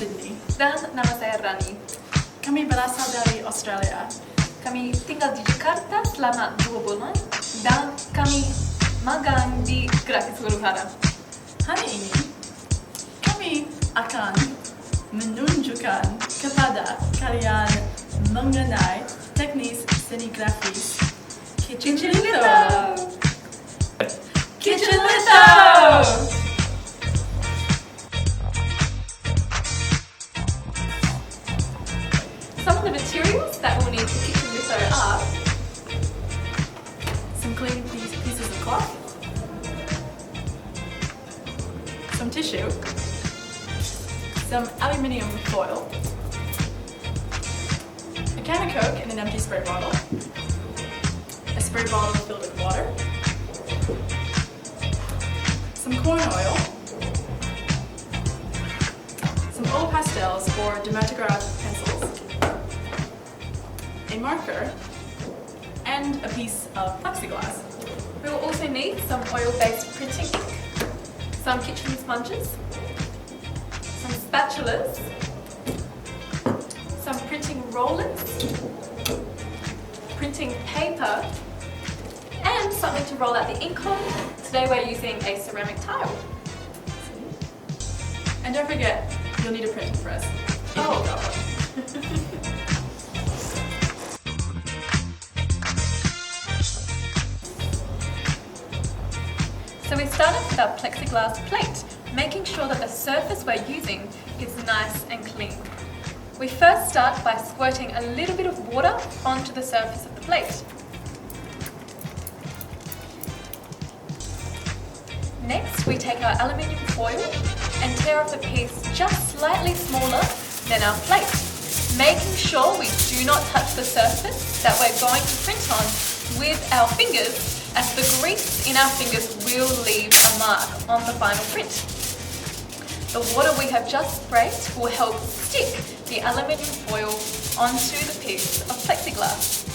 Sydney. Dan nama saya Rani. Kami berasal dari Australia. Kami tinggal di Jakarta selama 2 bulan dan kami magang di grafis huru-hara. Hari ini, kami akan menunjukkan kepada kalian mengenai teknis seni grafis Kitchen Litho. Kitchen Litho! Some of the materials that we'll need for kitchen litho are Some clean pieces of cloth, some tissue, some aluminium foil, a can of Coke in an empty spray bottle, a spray bottle filled with water, some corn oil, some oil pastels or Lithography pencils, a marker, and a piece of plexiglass. we will also need some oil-based printing ink, some kitchen sponges, some spatulas, some printing rollers, printing paper, and something to roll out the ink on. Today we're using a ceramic tile. And don't forget, you'll need a printing press. If Oh. you got one. So we start off with our plexiglass plate, making sure that the surface we're using is nice and clean. We first start by squirting a little bit of water onto the surface of the plate. Next, we take our aluminium foil and tear off a piece just slightly smaller than our plate, making sure we do not touch the surface that we're going to print on with our fingers, as the grease in our fingers will leave a mark on the final print. The water we have just sprayed will help stick the aluminium foil onto the piece of plexiglass.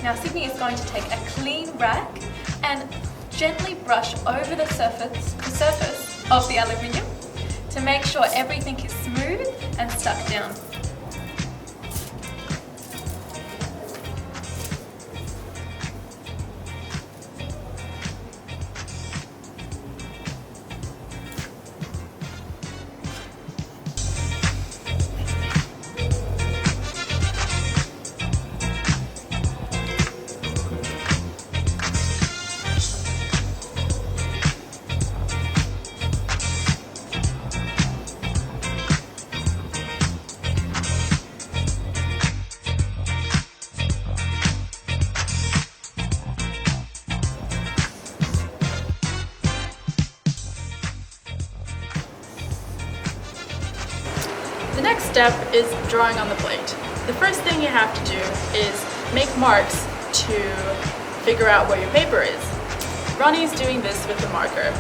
Now Sydney is going to take a clean rag and gently brush over the surface of the aluminium to make sure everything is smooth and stuck down. The next step is drawing on the plate. The first thing you have to do is make marks to figure out where your paper is. Ronnie's doing this with the marker.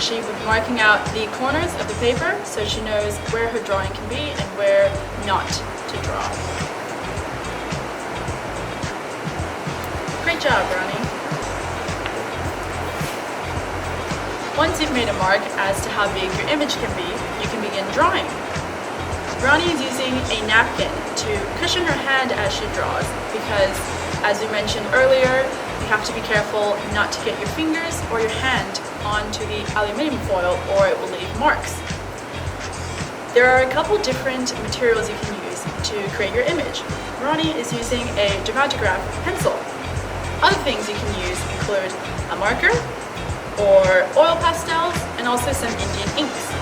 She will be marking out the corners of the paper so she knows where her drawing can be and where not to draw. Great job, Ronnie. Once you've made a mark as to how big your image can be, you can begin drawing. Ronnie is using a napkin to cushion her hand as she draws because, as we mentioned earlier, you have to be careful not to get your fingers or your hand onto the aluminium foil or it will leave marks. There are a couple different materials you can use to create your image. Ronnie is using a Lithography pencil. Other things you can use include a marker or oil pastels and also some Indian inks.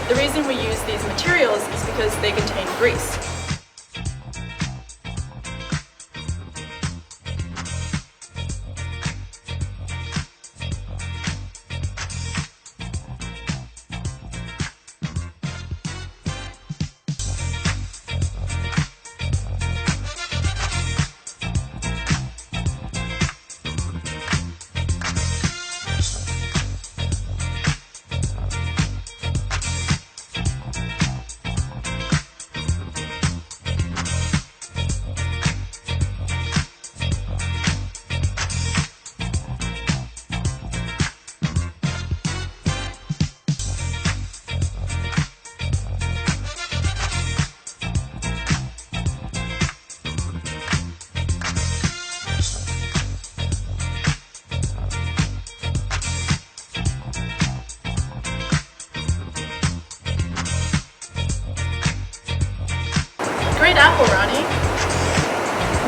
The reason we use these materials is because they contain grease.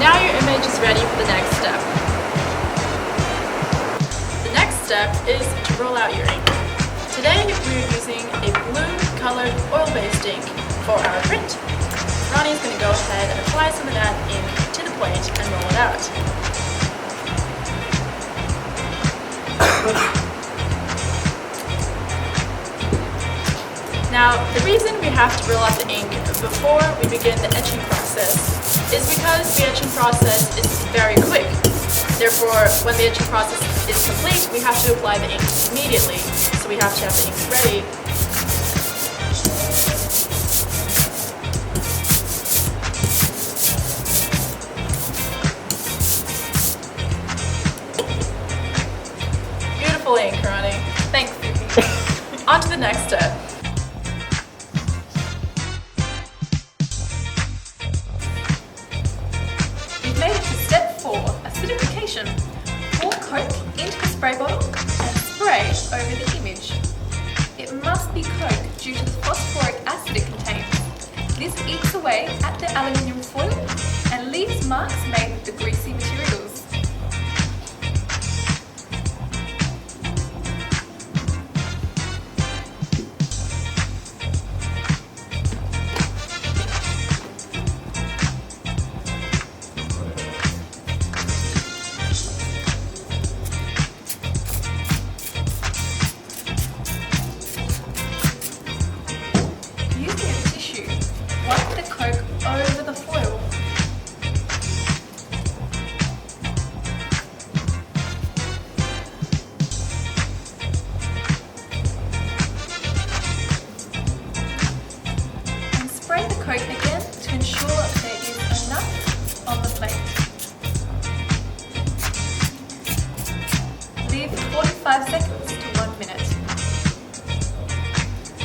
Now your image is ready for the next step. The next step is to roll out your ink. Today we are using a blue colored oil-based ink for our print. Ronnie is going to go ahead and apply some of that ink to the plate and roll it out. Now, the reason we have to roll out the ink before we begin the etching process is because the etching process is very quick. Therefore, when the etching process is complete, we have to apply the ink immediately. So we have to have the ink ready. Beautiful ink, Ronnie. Thanks, Phoebe. On to the next step. We've made it to step 4, acidification. Pour Coke into the spray bottle and spray over the image. It must be Coke due to the phosphoric acid it contains. This eats away at the aluminium foil and leaves marks made with the greasy materials. Using a tissue, wipe the Coke over the foil. And spray the Coke again to ensure there is enough on the plate. Leave 45 seconds to 1 minute.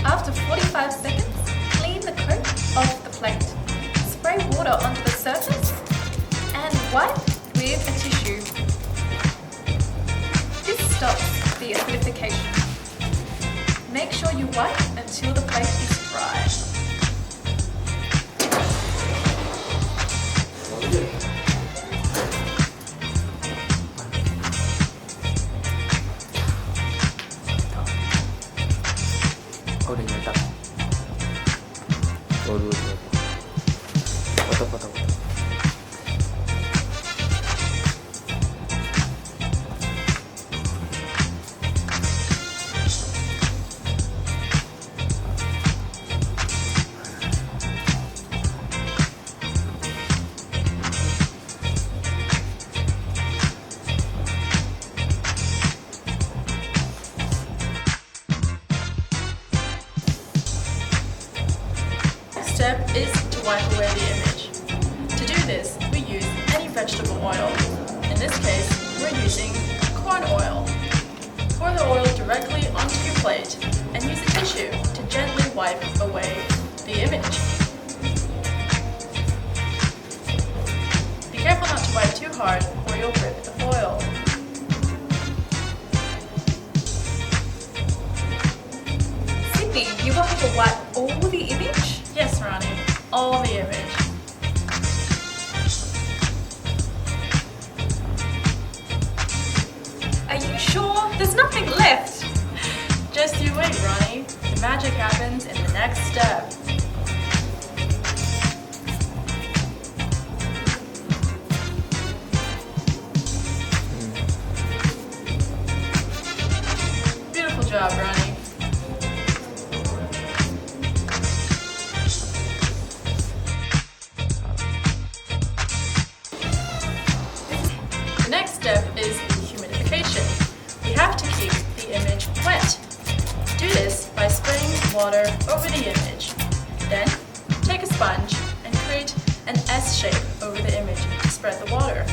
After 45 seconds, clean the Coke off the plate. Spray water onto the surface and wipe with a tissue. This stops the acidification. Make sure you wipe until the plate is dry. Oh, udah nyetak. Oh, dulu. Foto. Step is to wipe away the image. To do this, we use any vegetable oil. In this case, we're using corn oil. Pour the oil directly onto your plate and use a tissue to gently wipe away the image. Be careful not to wipe too hard or you'll rip the foil. Sydney, you want me to wipe all the image? Yes, Ronnie, all the image. Are you sure? There's nothing left. Just you wait, Ronnie. The magic happens in the next step. Beautiful job, Ronnie. The next step is humidification. We have to keep the image wet. Do this by spraying water over the image. Then, take a sponge and create an S shape over the image to spread the water.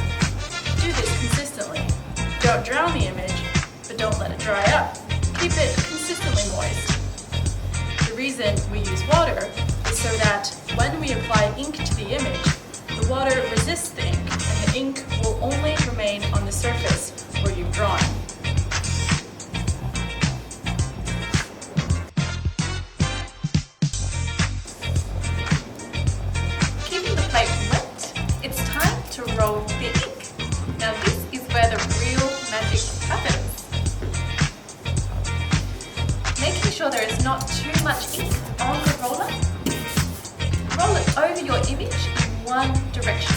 Do this consistently. Don't drown the image, but don't let it dry up. Keep it consistently moist. The reason we use water is so that when we apply ink to the image, the water resists the ink and the ink will only remain on the surface where you've drawn. Keeping the plate wet, it's time to roll roll the ink. Now this is where the real magic happens. Making sure there is not too much ink on the roller, roll it over your image in one direction.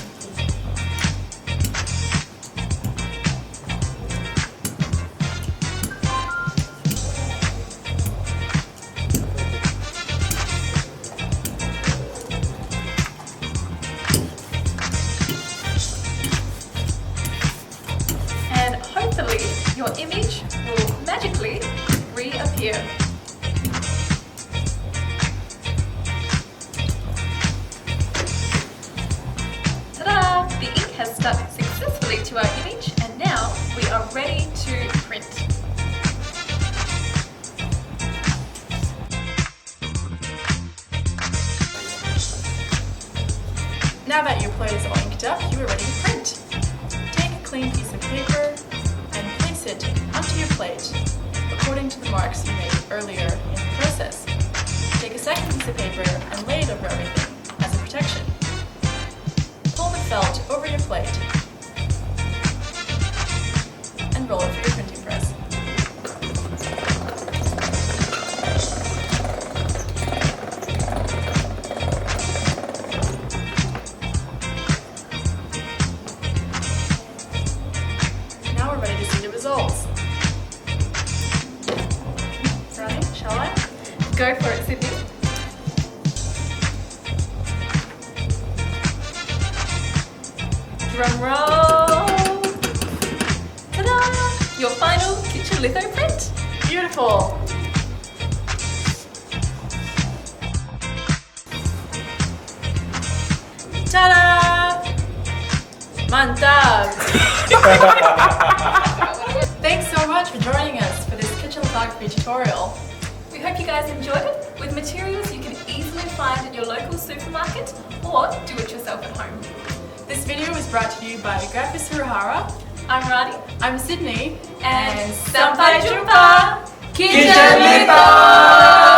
And hopefully your image will magically reappear. Ta-da! The ink has stuck successfully to our image and now we are ready to print. Now that your plate is all inked up, you are ready to print. Take a clean piece of paper and place it onto your plate according to the marks you made earlier in the process. Take a second piece of paper and lay it over everything as a protection. Pull the felt over your plate and roll it for your printing press. Now we're ready to see the results. Ronnie, shall I? Go for it, Sydney. Drum roll! Ta-da! Your final kitchen litho print. Beautiful! Ta-da! Mantap! Thanks so much for joining us for this kitchen lithography tutorial. We hope you guys enjoyed it, with materials you can easily find at your local supermarket or do it yourself at home. This video was brought to you by Graphic Suruhara. I'm Rani, I'm Sydney. and Sampai Jumpa! Kitchen Litho!